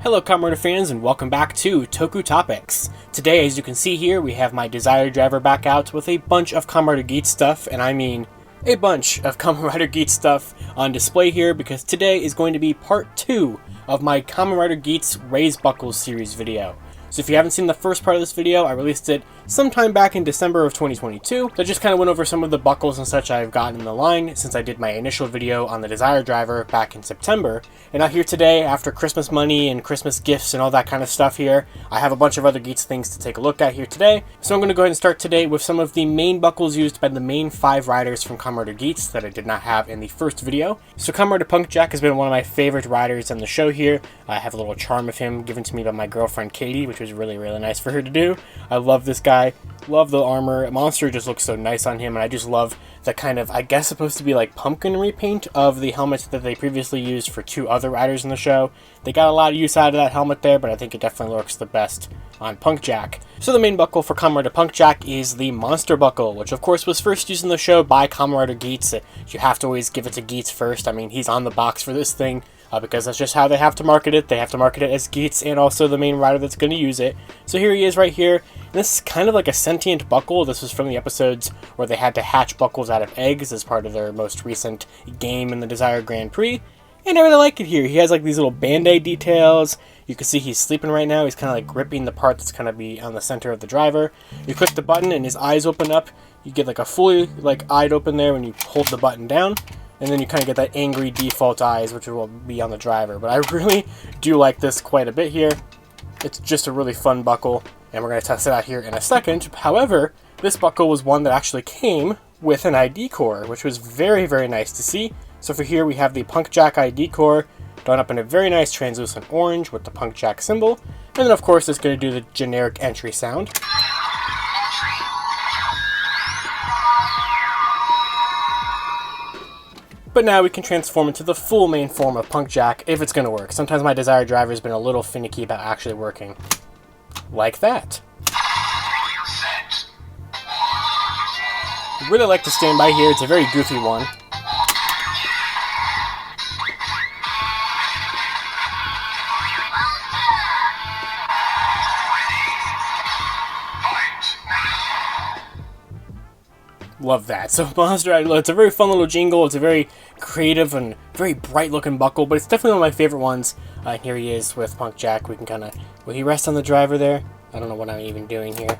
Hello Kamen Rider fans and welcome back to Toku Topics. Today, as you can see here, we have my Desire driver back out with a bunch of Kamen Rider Geats stuff, and I mean a bunch of Kamen Rider Geats stuff on display here because today is going to be part 2 of my Kamen Rider Geats Raise Buckles series video. So if you haven't seen the first part of this video, I released it sometime back in December of 2022. So I just kind of went over some of the buckles and such I've gotten in the line since I did my initial video on the Desire driver back in September. And out here today, after Christmas money and Christmas gifts and all that kind of stuff here, I have a bunch of other Geats things to take a look at here today. So I'm going to go ahead and start today with some of the main buckles used by the main 5 riders from Kamen Rider Geats that I did not have in the first video. So Kamen Rider Punk Jack has been one of my favorite riders on the show here. I have a little charm of him given to me by my girlfriend Katie, which was really nice for her to do. I love this guy. Love the armor. Monster just looks so nice on him, and I just love the kind of, I guess supposed to be like pumpkin repaint of the helmets that they previously used for 2 other riders in the show. They got a lot of use out of that helmet there, but I think it definitely looks the best on Punk Jack. So the main buckle for Kamen Rider Punk Jack is the Monster Buckle, which of course was first used in the show by Kamen Rider Geats. You have to always give it to Geats first. I mean, he's on the box for this thing. Because that's just how they have to market it. They have to market it as Geats and also the main rider that's going to use it. So here he is right here. And this is kind of like a sentient buckle. This was from the episodes where they had to hatch buckles out of eggs as part of their most recent game in the Desire Grand Prix. And I really like it here. He has like these little band-aid details. You can see he's sleeping right now. He's kind of like gripping the part that's going to be on the center of the driver. You click the button and his eyes open up. You get like a fully like eyed open there when you hold the button down. And then you kind of get that angry default eyes, which will be on the driver. But I really do like this quite a bit here. It's just a really fun buckle, and we're going to test it out here in a second. However, this buckle was one that actually came with an ID core, which was very nice to see. So for here, we have the Punk Jack ID core done up in a very nice translucent orange with the Punk Jack symbol. And then, of course, it's going to do the generic entry sound. But now we can transform into the full main form of Punk Jack if it's going to work. Sometimes my Desire driver has been a little finicky about actually working. Like that. I really like the standby here. It's a very goofy one. Love that. So Monster, it's a very fun little jingle. It's a very creative and very bright looking buckle, but it's definitely one of my favorite ones. Here he is with Punk Jack. We can kind of, will he rest on the driver there? I don't know what I'm even doing here.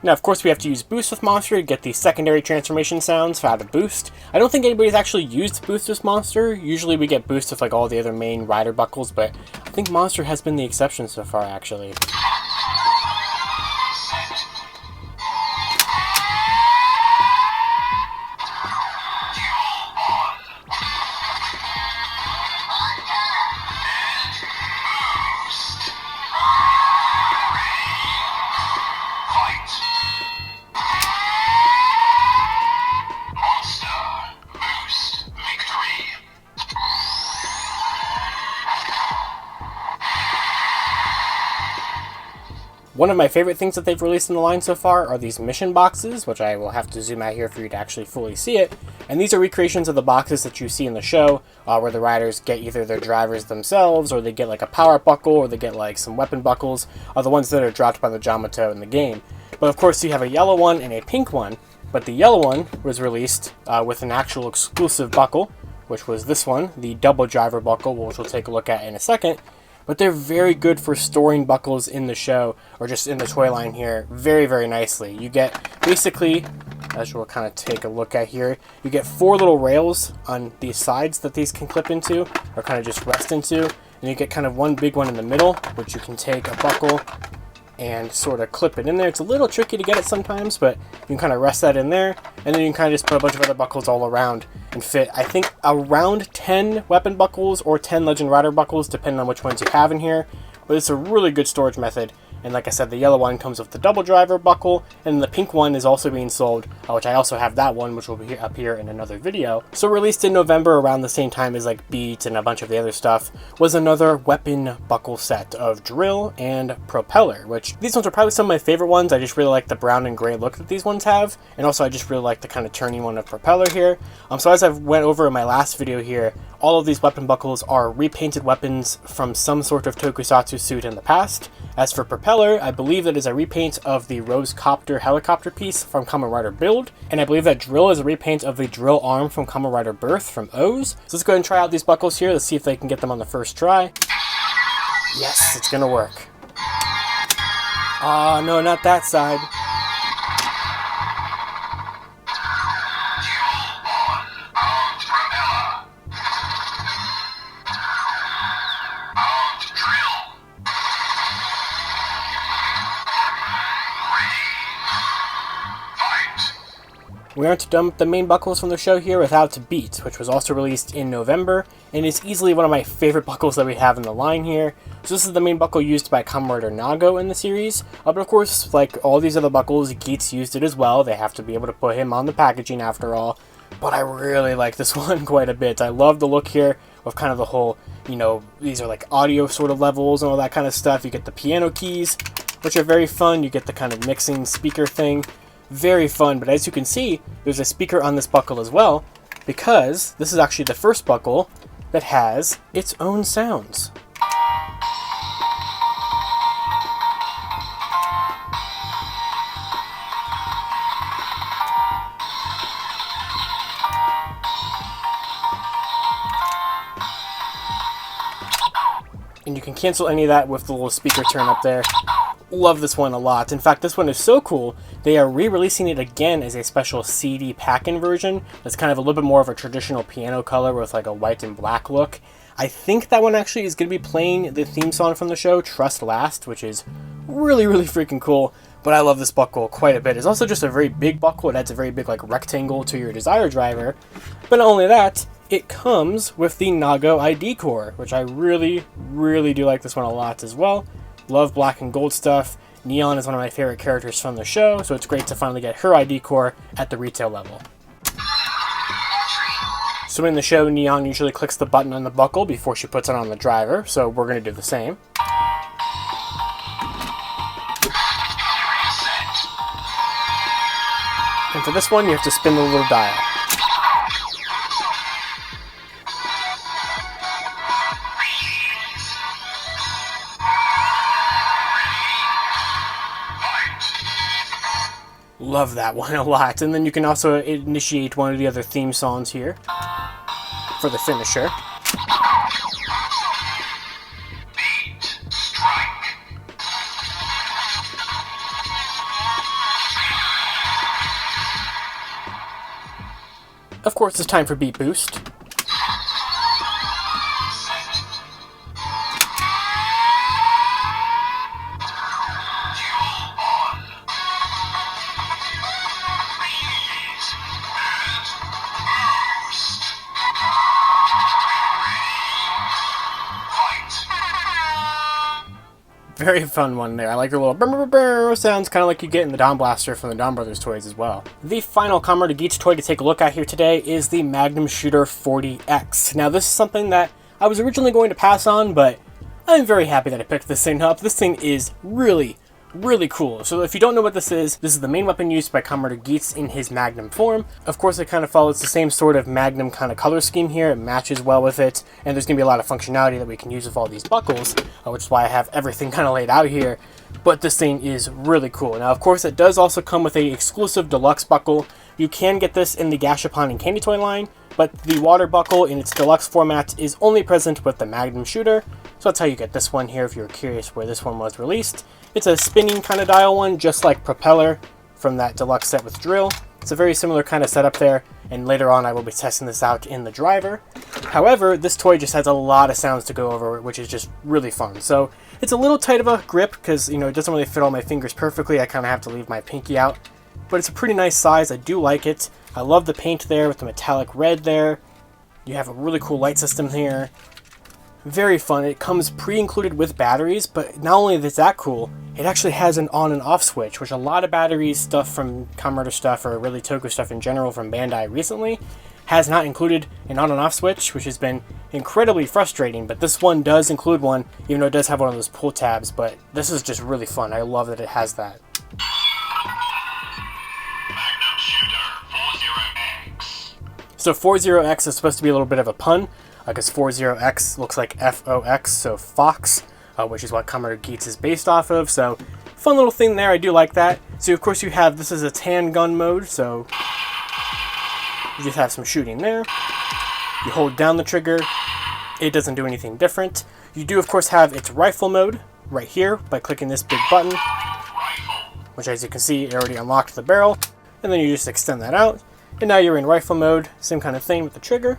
Now, of course, we have to use Boost with Monster to get the secondary transformation sounds out of Boost. I don't think anybody's actually used Boost with Monster. Usually we get Boost with like all the other main rider buckles, but I think Monster has been the exception so far, actually. One of my favorite things that they've released in the line so far are these mission boxes, which I will have to zoom out here for you to actually fully see it. And these are recreations of the boxes that you see in the show, where the riders get either their drivers themselves, or they get like a power buckle, or they get like some weapon buckles, are the ones that are dropped by the Jamato in the game. But of course you have a yellow one and a pink one, but the yellow one was released with an actual exclusive buckle, which was this one, the double driver buckle, which we'll take a look at in a second. But they're very good for storing buckles in the show, or just in the toy line here, very nicely. You get, basically, as we'll kind of take a look at here, you get 4 little rails on these sides that these can clip into, or kind of just rest into. And you get kind of one big one in the middle, which you can take a buckle and sort of clip it in there. It's a little tricky to get it sometimes, but you can kind of rest that in there, and then you can kind of just put a bunch of other buckles all around and fit, I think, around 10 weapon buckles or 10 Legend Rider buckles, depending on which ones you have in here. But it's a really good storage method, And like I said, the yellow one comes with the double driver buckle, and the pink one is also being sold, which I also have that one, which will be up here in another video. So released in November around the same time as like Beats and a bunch of the other stuff, was another weapon buckle set of Drill and Propeller, which these ones are probably some of my favorite ones. I just really like the brown and gray look that these ones have, and also I just really like the kind of turny one of Propeller here. So as I went over in my last video here, all of these weapon buckles are repainted weapons from some sort of tokusatsu suit in the past. As for Propeller, I believe that is a repaint of the Rose Copter helicopter piece from Kamen Rider Build, and I believe that Drill is a repaint of the Drill arm from Kamen Rider Birth from O's. So let's go ahead and try out these buckles here. Let's see if they can get them on the first try. Yes, it's gonna work. Oh no, not that side. We aren't done with the main buckles from the show here without Beats, which was also released in November, and is easily one of my favorite buckles that we have in the line here. So this is the main buckle used by Kamen Rider Nago in the series, but of course, like all these other buckles, Geats used it as well. They have to be able to put him on the packaging after all, but I really like this one quite a bit. I love the look here of kind of the whole, you know, these are like audio sort of levels and all that kind of stuff. You get the piano keys, which are very fun. You get the kind of mixing speaker thing. Very fun, but as you can see, there's a speaker on this buckle as well, because this is actually the first buckle that has its own sounds. And you can cancel any of that with the little speaker turn up there. Love this one a lot. In fact, this one is so cool, they are re-releasing it again as a special CD pack-in version. That's kind of a little bit more of a traditional piano color with like a white and black look. I think that one actually is going to be playing the theme song from the show, Trust Last, which is really, really freaking cool. But I love this buckle quite a bit. It's also just a very big buckle. It adds a very big like rectangle to your Desire Driver. But not only that, it comes with the Nago ID core, which I really, really do like this one a lot as well. Love black and gold stuff. Neon is one of my favorite characters from the show, so it's great to finally get her ID core at the retail level. So in the show, Neon usually clicks the button on the buckle before she puts it on the driver, so we're going to do the same. And for this one, you have to spin the little dial. Love that one a lot. And then you can also initiate one of the other theme songs here for the finisher. Beat strike. Of course, it's time for Beat Boost. Very fun one there. I like the little brr, brr, brr sounds, kind of like you get in the Dawn Blaster from the Dawn Brothers toys as well. The final Kamen Rider Geats toy to take a look at here today is the Magnum Shooter 40X. Now this is something that I was originally going to pass on, but I'm very happy that I picked this thing up. This thing is really cool. So if you don't know what this is the main weapon used by Kamen Rider Geats in his Magnum form. Of course, it kind of follows the same sort of Magnum kind of color scheme here. It matches well with it, and there's going to be a lot of functionality that we can use with all these buckles, which is why I have everything kind of laid out here. But this thing is really cool. Now, of course, it does also come with a exclusive deluxe buckle. You can get this in the Gashapon and Candy Toy line, but the water buckle in its deluxe format is only present with the Magnum Shooter. So that's how you get this one here if you're curious where this one was released. It's a spinning kind of dial one, just like Propeller from that deluxe set with Drill. It's a very similar kind of setup there, and later on I will be testing this out in the driver. However, this toy just has a lot of sounds to go over, which is just really fun. So it's a little tight of a grip because, you know, it doesn't really fit all my fingers perfectly. I kind of have to leave my pinky out, but it's a pretty nice size. I do like it. I love the paint there with the metallic red there. You have a really cool light system here. Very fun. It comes pre-included with batteries, but not only is that cool, it actually has an on and off switch, which a lot of batteries stuff from Kamen Rider stuff, or really Toku stuff in general from Bandai recently, has not included an on and off switch, which has been incredibly frustrating, but this one does include one, even though it does have one of those pull tabs, but this is just really fun. I love that it has that. Magnum Shooter 40X. So 40X is supposed to be a little bit of a pun, because 40X looks like FOX, so Fox, which is what Kamen Rider Geats is based off of, so fun little thing there, I do like that. So of course you have, this is a handgun mode, so you just have some shooting there. You hold down the trigger, it doesn't do anything different. You do of course have its rifle mode right here by clicking this big button, which as you can see it already unlocked the barrel, and then you just extend that out, and now you're in rifle mode, same kind of thing with the trigger.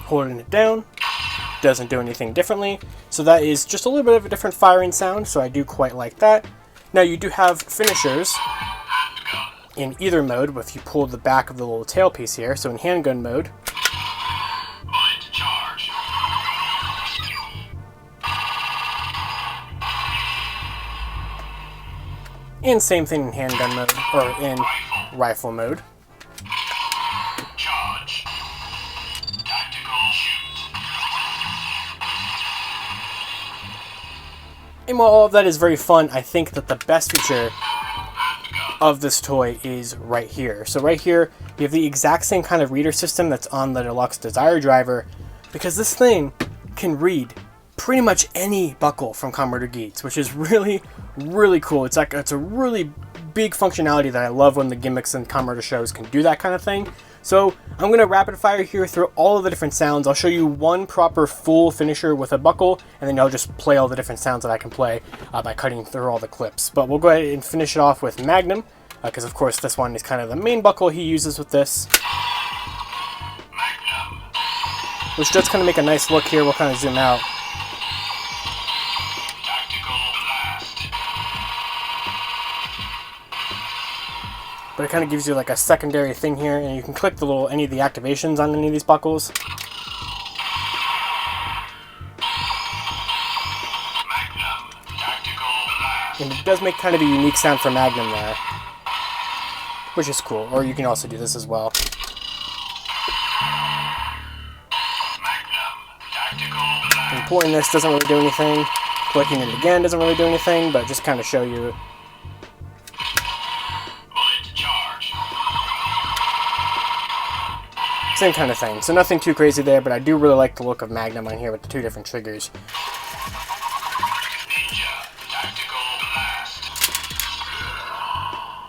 Holding it down, doesn't do anything differently, so that is just a little bit of a different firing sound, so I do quite like that. Now you do have finishers in either mode, if you pull the back of the little tail piece here, so in handgun mode, Bullet charge. and same thing in handgun mode, or in rifle mode. Charge. Tactical shoot. And while all of that is very fun, I think that the best feature of this toy is right here. So right here, you have the exact same kind of reader system that's on the Deluxe Desire Driver, because this thing can read pretty much any buckle from Kamen Rider Geats, which is really, really cool. It's a really big functionality that I love when the gimmicks and Kamen Rider shows can do that kind of thing. So I'm going to rapid fire here through all of the different sounds. I'll show you one proper full finisher with a buckle, and then I'll just play all the different sounds that I can play by cutting through all the clips. But we'll go ahead and finish it off with Magnum, because of course this one is kind of the main buckle he uses with this. Magnum. Which does kind of make a nice look here. We'll kind of zoom out. Tactical blast. But it kind of gives you like a secondary thing here, and you can click the little any of the activations on any of these buckles. Magnum. Tactical blast. And it does make kind of a unique sound for Magnum there, which is cool. Or you can also do this as well. Magnum. Tactical blast. And pulling this doesn't really do anything. Clicking it again doesn't really do anything, but just kind of show you. Bullet charge. Same kind of thing. So nothing too crazy there, but I do really like the look of Magnum on here with the two different triggers. Ninja. Tactical blast.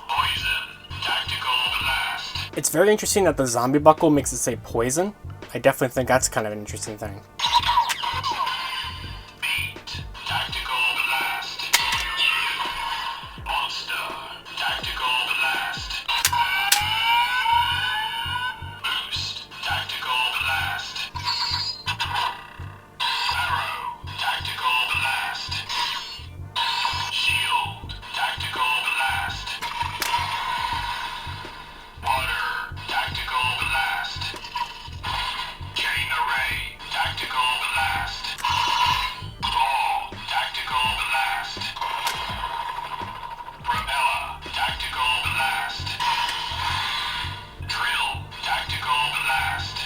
Poison. Tactical blast. It's very interesting that the zombie buckle makes it say poison. I definitely think that's kind of an interesting thing. Beat. Tactical blast. Monster. Tactical blast. Boost. Tactical blast. Arrow. Tactical blast. Shield. Tactical blast. Water. Tactical blast. Chain array. Tactical blast. Claw. Tactical blast. Propeller. Tactical blast. Drill. Tactical blast.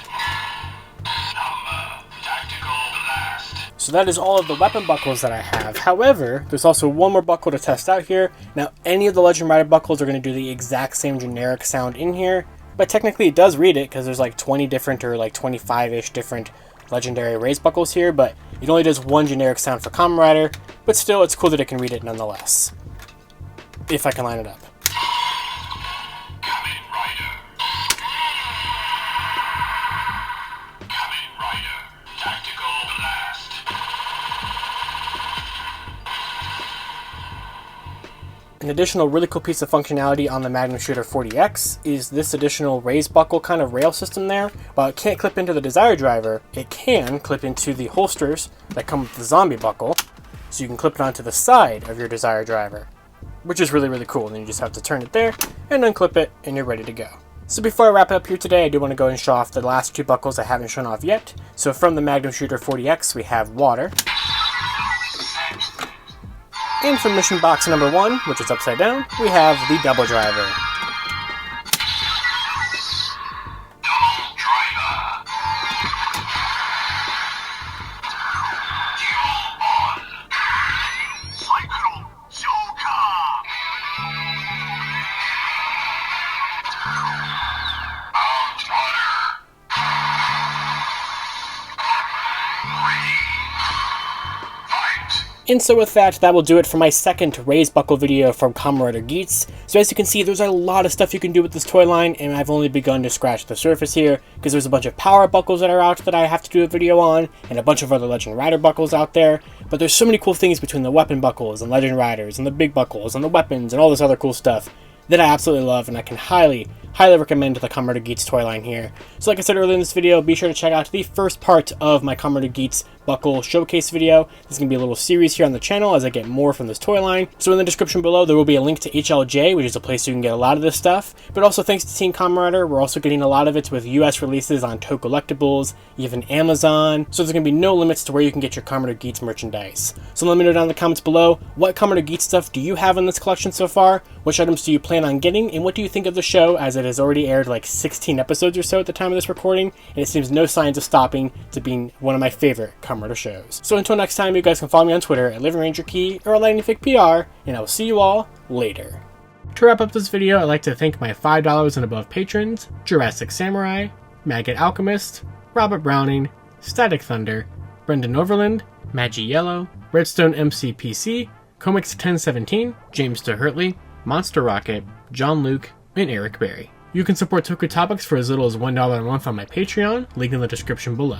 Hammer. Tactical blast. So that is all of the weapon buckles that I have. However, there's also one more buckle to test out here. Now, any of the Legend Rider buckles are going to do the exact same generic sound in here, but technically it does read it because there's like 20 different or like 25-ish different legendary raise buckles here, but it only does one generic sound for Kamen Rider, but still it's cool that it can read it nonetheless. If I can line it up. Kamen Rider. Kamen Rider. Tactical blast. An additional really cool piece of functionality on the Magnum Shooter 40X is this additional raise buckle kind of rail system there. While it can't clip into the Desire Driver, it can clip into the holsters that come with the zombie buckle, so you can clip it onto the side of your Desire Driver, which is really, really cool. And then you just have to turn it there and unclip it, and you're ready to go. So before I wrap up here today, I do want to go and show off the last two buckles I haven't shown off yet. So from the Magnum Shooter 40X, we have water. And from mission box number 1, which is upside down, we have the double driver. And so with that, that will do it for my second raise buckle video from Kamen Rider Geats. So as you can see, there's a lot of stuff you can do with this toy line, and I've only begun to scratch the surface here, because there's a bunch of power buckles that are out that I have to do a video on, and a bunch of other Legend Rider buckles out there. But there's so many cool things between the weapon buckles, and Legend Riders, and the big buckles, and the weapons, and all this other cool stuff that I absolutely love, and I can highly recommend the Kamen Rider Geats toy line here. So like I said earlier in this video, be sure to check out the first part of my Kamen Rider Geats buckle showcase video. This is going to be a little series here on the channel as I get more from this toy line. So in the description below, there will be a link to HLJ, which is a place you can get a lot of this stuff. But also thanks to Team Kamen Rider, we're also getting a lot of it with US releases on Toy Collectibles, even Amazon. So there's going to be no limits to where you can get your Kamen Rider Geats merchandise. So let me know down in the comments below, what Kamen Rider Geats stuff do you have in this collection so far? Which items do you plan on getting? And what do you think of the show, as it has already aired like 16 episodes or so at the time of this recording, and it seems no signs of stopping to being one of my favorite Kamen Rider shows. So until next time, you guys can follow me on Twitter at LivingRangerKey or LightningFigPR, and I will see you all later. To wrap up this video, I'd like to thank my $5 and above patrons: Jurassic Samurai, Maggot Alchemist, Robert Browning, Static Thunder, Brendan Overland, Maggie Yellow, Redstone MCPC, Comics 1017, James DeHurtley, Monster Rocket, John Luke, and Eric Berry. You can support Toku Topics for as little as $1 a month on my Patreon, link in the description below.